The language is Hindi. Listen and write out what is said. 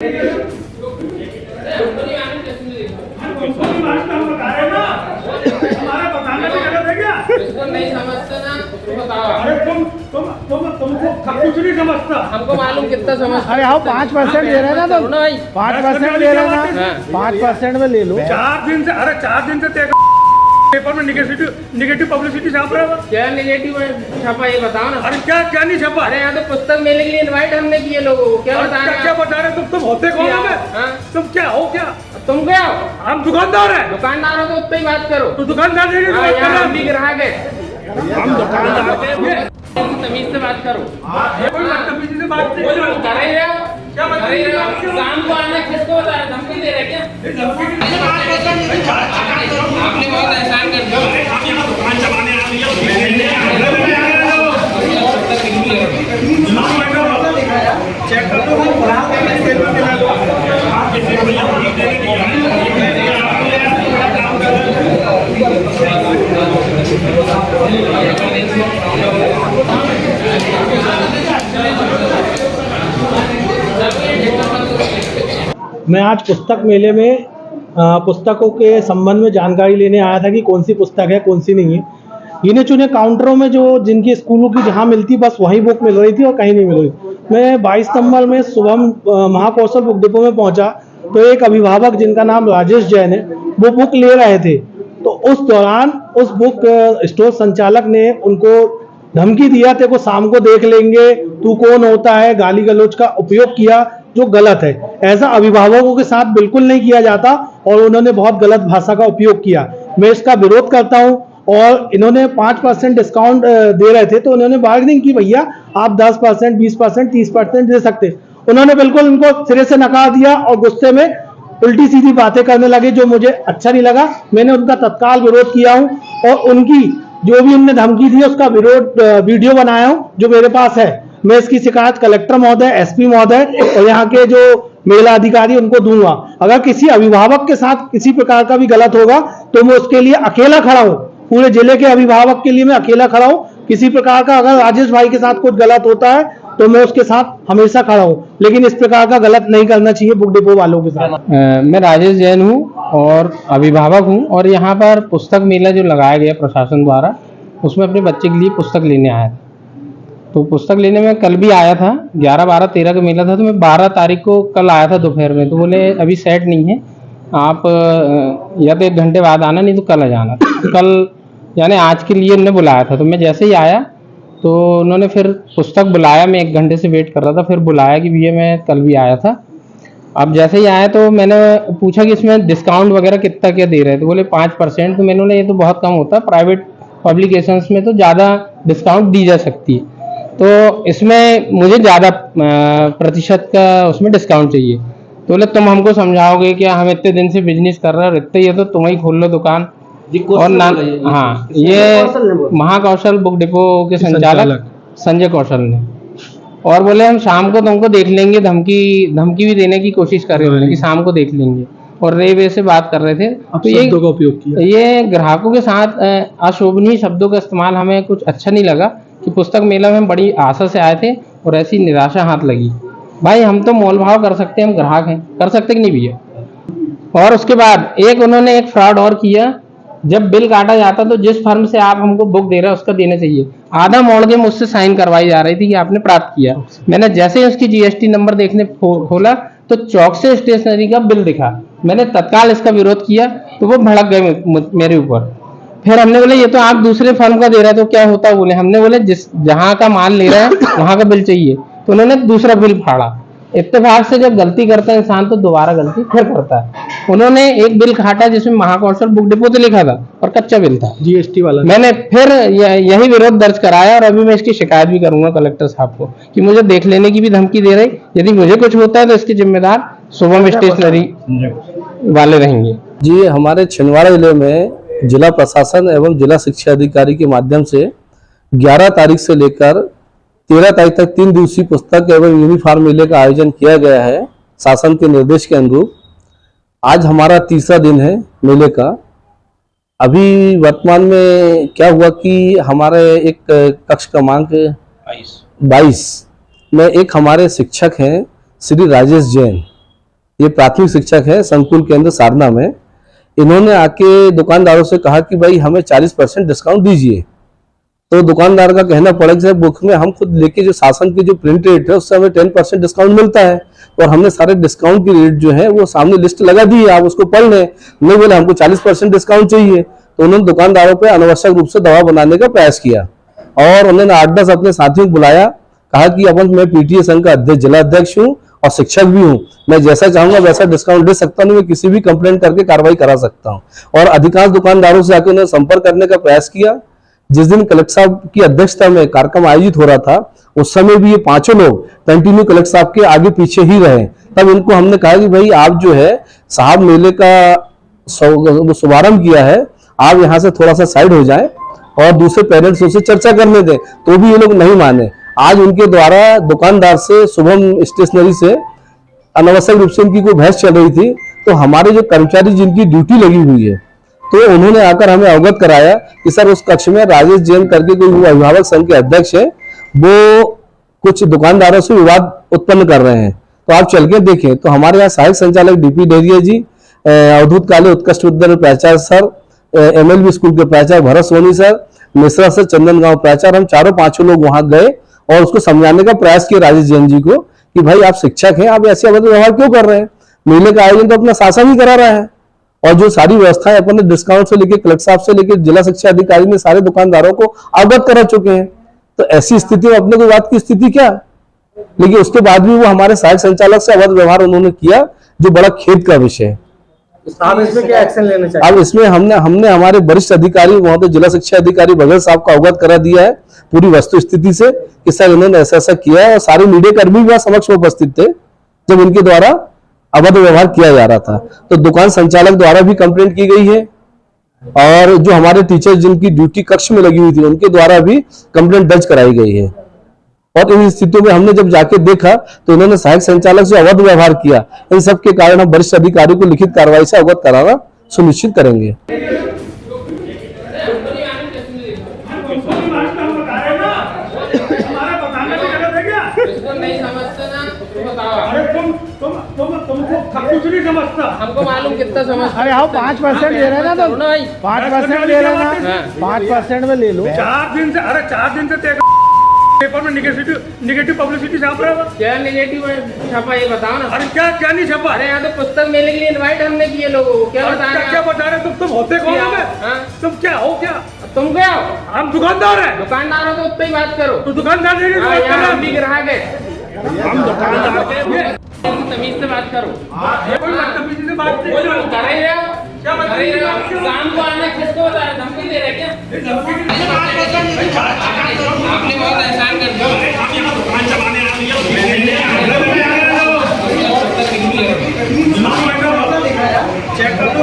नहीं समझते ना अरे तुमको कुछ नहीं समझता। हमको मालूम कितना समझते। अरे हाँ 5% ले रहे हैं ना तो 5% ले रहे हैं ना 5% में ले लो। 4 दिन से पेपर में निगेटिव पब्लिसिटी छाप रहे हो। क्या निगेटिव छपा ये बताओ ना। अरे क्या नहीं छपा? अरे यहाँ तो पुस्तक मेले के लिए इनवाइट हमने किए लोगों को। क्या बता रहे हैं? क्या बता रहे तुम होते कौन हो? तुम क्या हो? क्या तुम क्या हो? हम दुकानदार हैं। दुकानदार हो तो उतना ही बात करो। तो दुकानदार नहीं हम भी ग्राहक है। हम दुकानदार तमीज से बात करो। तमीज से बात कर रहे हो? शाम को आना किसको बता रहे? धमकी दे रहे क्या? आपने बहुत एहसान कर दिया। चेक कर दो। मैं आज पुस्तक मेले में पुस्तकों के संबंध में जानकारी लेने आया था कि कौन सी पुस्तक है कौन सी नहीं है। गिने चुने काउंटरों में जो जिनकी स्कूलों की जहाँ मिलती बस वही बुक मिल रही थी और कहीं नहीं मिल रही। मैं 22 नंबर में सुबह महाकौशल बुक डिपो में पहुंचा तो एक अभिभावक जिनका नाम राजेश जैन है वो बुक ले रहे थे। तो उस दौरान उस बुक स्टोर संचालक ने उनको धमकी दिया, तेरे को शाम को देख लेंगे, तू कौन होता है, गाली गलौज का उपयोग किया जो गलत है। ऐसा अभिभावकों के साथ बिल्कुल नहीं किया जाता और उन्होंने बहुत गलत भाषा का उपयोग किया। मैं इसका विरोध करता हूं। और इन्होंने 5% डिस्काउंट दे रहे थे तो उन्होंने बार्गेनिंग की, भैया आप 10%, 20%, 30% दे सकते। उन्होंने बिल्कुल उनको सिरे से नकार दिया और गुस्से में उल्टी सीधी बातें करने लगे जो मुझे अच्छा नहीं लगा। मैंने उनका तत्काल विरोध किया हूं और उनकी जो भी उनने धमकी दी उसका विरोध वीडियो बनाया हूं जो मेरे पास है। मैं इसकी शिकायत कलेक्टर महोदय, एसपी महोदय और यहाँ के जो मेला अधिकारी उनको दूंगा। अगर किसी अभिभावक के साथ किसी प्रकार का भी गलत होगा तो मैं उसके लिए अकेला खड़ा हूँ। पूरे जिले के अभिभावक के लिए मैं अकेला खड़ा हूँ। किसी प्रकार का अगर राजेश भाई के साथ कुछ गलत होता है तो मैं उसके साथ हमेशा खड़ा हूँ, लेकिन इस प्रकार का गलत नहीं करना चाहिए बुक डिपो वालों के साथ। मैं राजेश जैन हूँ और अभिभावक हूँ और यहाँ पर पुस्तक मेला जो लगाया गया प्रशासन द्वारा उसमें अपने बच्चे के लिए पुस्तक लेने आया था। तो पुस्तक लेने में कल भी आया था, 11, 12, 13 का मेला था तो मैं 12 तारीख को कल आया था दोपहर में। तो बोले अभी सेट नहीं है, आप या तो 1 घंटे बाद आना नहीं तो कल आ जाना। तो कल यानी आज के लिए उन्होंने बुलाया था। तो मैं जैसे ही आया तो उन्होंने फिर पुस्तक बुलाया। मैं 1 घंटे से वेट कर रहा था, फिर बुलाया कि भैया मैं कल भी आया था। अब जैसे ही आया तो मैंने पूछा कि इसमें डिस्काउंट वगैरह कितना क्या दे रहे हैं। तो बोले 5%। तो मैंने बोला ये तो बहुत कम होता है, प्राइवेट पब्लिकेशंस में तो ज़्यादा डिस्काउंट दी जा सकती है, तो इसमें मुझे ज़्यादा प्रतिशत का उसमें डिस्काउंट चाहिए। तो बोले तुम हमको समझाओगे क्या, हम इतने दिन से बिजनेस कर रहे हैं और इतने ही है तो तुम ही खोल लो दुकान। और ना हाँ, ये महाकौशल बुक डिपो के संचालक संजय कौशल ने। और बोले हम शाम को तुमको देख लेंगे, धमकी भी देने की कोशिश कर रहे हैं कि शाम को देख लेंगे और रे से बात कर रहे थे। तो ये का उपयोग किया। ये ग्राहकों के साथ अशोभनीय शब्दों का इस्तेमाल हमें कुछ अच्छा नहीं लगा कि पुस्तक मेला में हम बड़ी आशा से आए थे और ऐसी निराशा हाथ लगी। भाई हम तो मोल भाव कर सकते हैं, हम ग्राहक हैं, कर सकते कि नहीं भैया। और उसके बाद उन्होंने एक फ्रॉड और किया। जब बिल काटा जाता तो जिस फर्म से आप हमको बुक दे रहे हो उसका देना चाहिए, आधा मोड़ के मुझसे साइन करवाई जा रही थी कि आपने प्राप्त किया। मैंने जैसे ही उसकी जीएसटी नंबर देखने खोला तो चौक से स्टेशनरी का बिल दिखा। मैंने तत्काल इसका विरोध किया तो वो भड़क गए मेरे ऊपर। फिर हमने बोले ये तो आप दूसरे फर्म का दे रहे हैं तो क्या होता। बोले हमने बोले जहाँ का माल ले रहे हैं वहां का बिल चाहिए। तो उन्होंने दूसरा बिल फाड़ा। इत्तेफाक से जब गलती करता है इंसान तो दोबारा गलती फिर करता है। उन्होंने एक बिल काटा जिसमें महाकौशल बुक डिपो तो लिखा था और कच्चा बिल था, जीएसटी वाला। मैंने फिर यही विरोध दर्ज कराया और अभी मैं इसकी शिकायत भी करूंगा कलेक्टर साहब को कि मुझे देख लेने की भी धमकी दे रही। यदि मुझे कुछ होता है तो इसके जिम्मेदार शुभम स्टेशनरी वाले रहेंगे। जी, हमारे छिंदवाड़ा जिले में जिला प्रशासन एवं जिला शिक्षा अधिकारी के माध्यम से 11 तारीख से लेकर 13 तारीख तक 3 दिवसीय पुस्तक एवं यूनिफॉर्म मेले का आयोजन किया गया है शासन के निर्देश के अनुरूप। आज हमारा तीसरा दिन है मेले का। अभी वर्तमान में क्या हुआ कि हमारे एक कक्ष क्रमांक 22 में एक हमारे शिक्षक हैं श्री राजेश जैन, ये प्राथमिक शिक्षक है संकुल केंद्र सारना में। इन्होंने आके दुकानदारों से कहा कि भाई हमें 40% डिस्काउंट दीजिए। तो दुकानदार का कहना पड़ा कि बुक में हम खुद लेके जो शासन की जो प्रिंट रेट है उससे हमें 10% डिस्काउंट मिलता है, और हमने सारे डिस्काउंट की रेट जो है वो सामने लिस्ट लगा दी है, आप उसको पढ़ लें। नहीं बोले हमको 40% डिस्काउंट चाहिए, तो उन्होंने दुकानदारों पे अनावश्यक रूप से दबाव बनाने का प्रयास किया और उन्होंने 8-10 अपने साथियों को बुलाया, कहा कि अपन मैं पीटीए संघ का अध्यक्ष, जिला अध्यक्ष हूँ और शिक्षक भी हूँ, मैं जैसा चाहूंगा वैसा डिस्काउंट दे सकता हूँ, मैं किसी भी कंप्लेंट करके कार्रवाई करा सकता हूँ। और अधिकांश दुकानदारों से आकर उन्होंने संपर्क करने का प्रयास किया। जिस दिन कलेक्टर साहब की अध्यक्षता में कार्यक्रम आयोजित हो रहा था उस समय भी ये पांचों लोग कंटिन्यू कलेक्टर साहब के आगे पीछे ही रहे। तब इनको हमने कहा कि भाई आप जो है साहब मेले का शुभारंभ किया है, आप यहाँ से थोड़ा सा साइड हो जाएं और दूसरे पेरेंट्स से चर्चा करने दें, तो भी ये लोग नहीं माने। आज उनके द्वारा दुकानदार से शुभम स्टेशनरी से अनावश्यक रूप से इनकी कोई बहस चल रही थी, तो हमारे जो कर्मचारी जिनकी ड्यूटी लगी हुई है तो उन्होंने आकर हमें अवगत कराया कि सर उस कक्ष में राजेश जैन करके कोई अभिभावक संघ के अध्यक्ष है, वो कुछ दुकानदारों से विवाद उत्पन्न कर रहे हैं, तो आप चल के देखें। तो हमारे यहाँ सहायक संचालक डीपी डेरिया जी, अवधूत काले उत्कृष्ट विद्यालय प्राचार्य सर, एमएलबी स्कूल के प्राचार्य भरत सोनी सर, मिश्रा सर, चंदन गांव प्राचार्य, हम चारों पांचों लोग वहां गए और उसको समझाने का प्रयास किया राजेश जैन जी को कि भाई आप शिक्षक हैं, आप ऐसे अवैध व्यवहार क्यों कर रहे हैं, मेले का आयोजन तो अपना शासन ही करा रहा है, और जो सारी व्यवस्थाएं अपन ने डिस्काउंट से लेकर कलेक्टर साहब से लेकर जिला शिक्षा अधिकारी ने सारे दुकानदारों को अवगत करा चुके हैं। तो ऐसी स्थिति में अपने को बात की स्थिति क्या, लेकिन उसके बाद भी वो हमारे सहायक संचालक से अवैध व्यवहार उन्होंने किया, जो बड़ा खेद का विषय है। आप इसमें क्या एक्शन लेना चाहिए? अब इसमें हमने हमारे वरिष्ठ अधिकारी वहां पे जिला शिक्षा अधिकारी भगत साहब को अवगत करा दिया है पूरी वस्तु स्थिति से कि सर इन्होंने ऐसा ऐसा किया है, और सारे मीडिया कर्मी भी वहां समक्ष उपस्थित थे जब इनके द्वारा अवैध व्यवहार किया जा रहा था। तो दुकान संचालक द्वारा भी कंप्लेंट की गई है, और जो हमारे टीचर जिनकी ड्यूटी कक्ष में लगी हुई थी उनके द्वारा भी कंप्लेंट दर्ज कराई गई है। और इन स्थितियों में हमने जब जाके देखा तो इन्होंने सहायक संचालक से अवैध व्यवहार किया। इन सब के कारण हम वरिष्ठ अधिकारी को लिखित कार्रवाई से अवगत कराना सुनिश्चित करेंगे। कुछ नहीं समझता, हमको मालूम कितना समझता। अरे हाँ 5% ले रहे ना, तो 5% ले रहे ना, 5% में ले लो। 4 दिन से, अरे 4 दिन से पेपर में निगेटिव पब्लिसिटी छाप रहा है। क्या निगेटिव छपा ये बताओ ना। अरे क्या क्या नहीं छपा? अरे यहाँ तो पुस्तक मेले के लिए इनवाइट हमने किए लोगों को, क्या बता रहे हैं? क्या बता रहे तुम होते कौन हो? तुम क्या हो? क्या तुम क्या हो? हम दुकानदार हैं। दुकानदार हो तो उतना ही बात करो। तो दुकानदार नहीं है, यहाँ हम भी ग्राहक है, हम दुकानदार तमीज से बात करो। कोई बदतमीजी से बात नहीं करो। कर रहे हो क्या कर रहे हो? शाम को आना, किसको बता रहे? धमकी दे रहे क्या? आपने बहुत एहसान कर दिया। चेक कर दो।